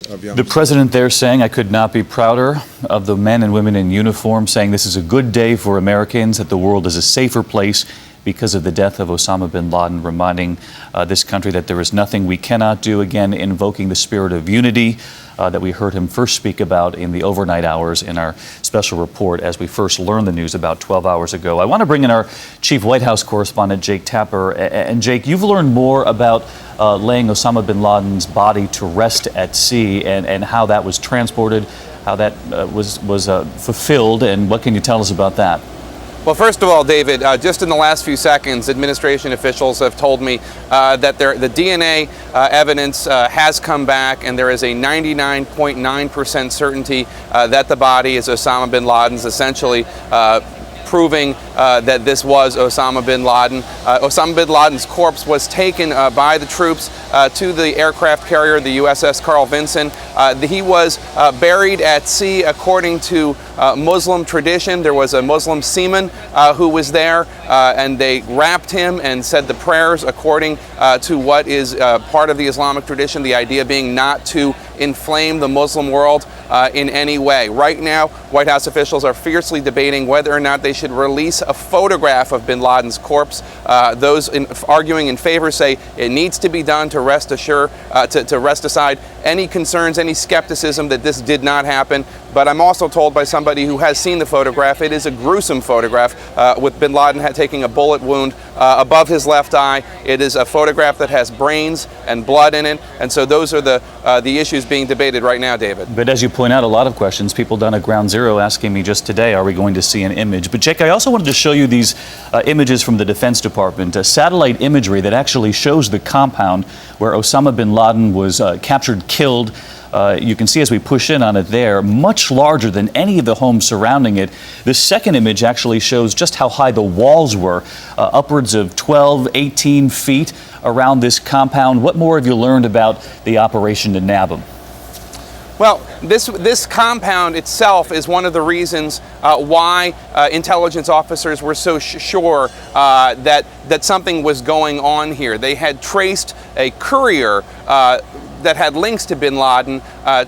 The president there saying, "I could not be prouder of the men and women in uniform," saying this is a good day for Americans, that the world is a safer place because of the death of Osama bin Laden, reminding this country that there is nothing we cannot do, again invoking the spirit of unity that we heard him first speak about in the overnight hours in our special report as we first learned the news about 12 hours ago. I want to bring in our chief White House correspondent, Jake Tapper. And Jake, you've learned more about laying Osama bin Laden's body to rest at sea and how that was transported, how that was fulfilled, and what can you tell us about that? Well, first of all, David, just in the last few seconds, administration officials have told me that the DNA evidence has come back, and there is a 99.9% certainty that the body is Osama bin Laden's, essentially proving that this was Osama bin Laden. Osama bin Laden's corpse was taken by the troops to the aircraft carrier, the USS Carl Vinson. He was buried at sea according to Muslim tradition. There was a Muslim seaman who was there, and they wrapped him and said the prayers according to what is part of the Islamic tradition, the idea being not to inflame the Muslim world in any way. Right now, White House officials are fiercely debating whether or not they should release a photograph of bin Laden's corpse. Those arguing in favor say it needs to be done to rest aside any concerns, any skepticism that this did not happen. But I'm also told by somebody who has seen the photograph, it is a gruesome photograph with bin Laden taking a bullet wound above his left eye. It is a photograph that has brains and blood in it, and so those are the issues being debated right now, David. But as you point out, a lot of questions. People down at Ground Zero asking me just today, are we going to see an image? But Jake, I also wanted to show you these images from the Defense Department, satellite imagery that actually shows the compound where Osama bin Laden was captured, killed. You can see as we push in on it there, much larger than any of the homes surrounding it. The second image actually shows just how high the walls were, upwards of 12, 18 feet around this compound. What more have you learned about the operation to nab him? Well, this compound itself is one of the reasons why intelligence officers were so sure that something was going on here. They had traced a courier that had links to bin Laden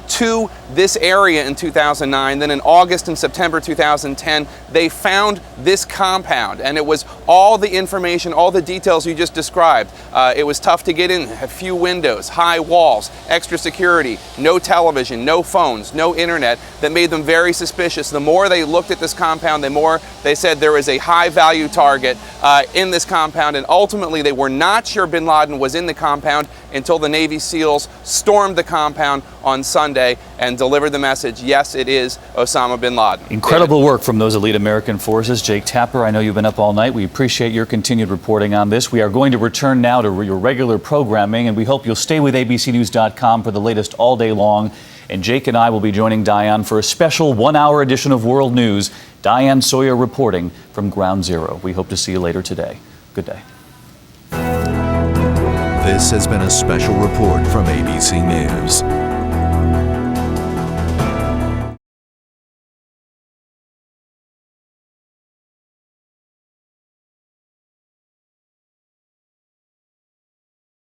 to this area in 2009. Then in August and September 2010, they found this compound, and it was all the information, all the details you just described. It was tough to get in, a few windows, high walls, extra security, no television, no phones, no internet, that made them very suspicious. The more they looked at this compound, the more they said there was a high value target in this compound, and ultimately they were not sure bin Laden was in the compound until the Navy SEALs stormed the compound on Sunday and delivered the message, yes, it is Osama bin Laden. Incredible work from those elite American forces. Jake Tapper, I know you've been up all night. We appreciate your continued reporting on this. We are going to return now to your regular programming, and we hope you'll stay with abcnews.com for the latest all day long. And Jake and I will be joining Diane for a special one-hour edition of World News. Diane Sawyer reporting from Ground Zero. We hope to see you later today. Good day. This has been a special report from ABC News.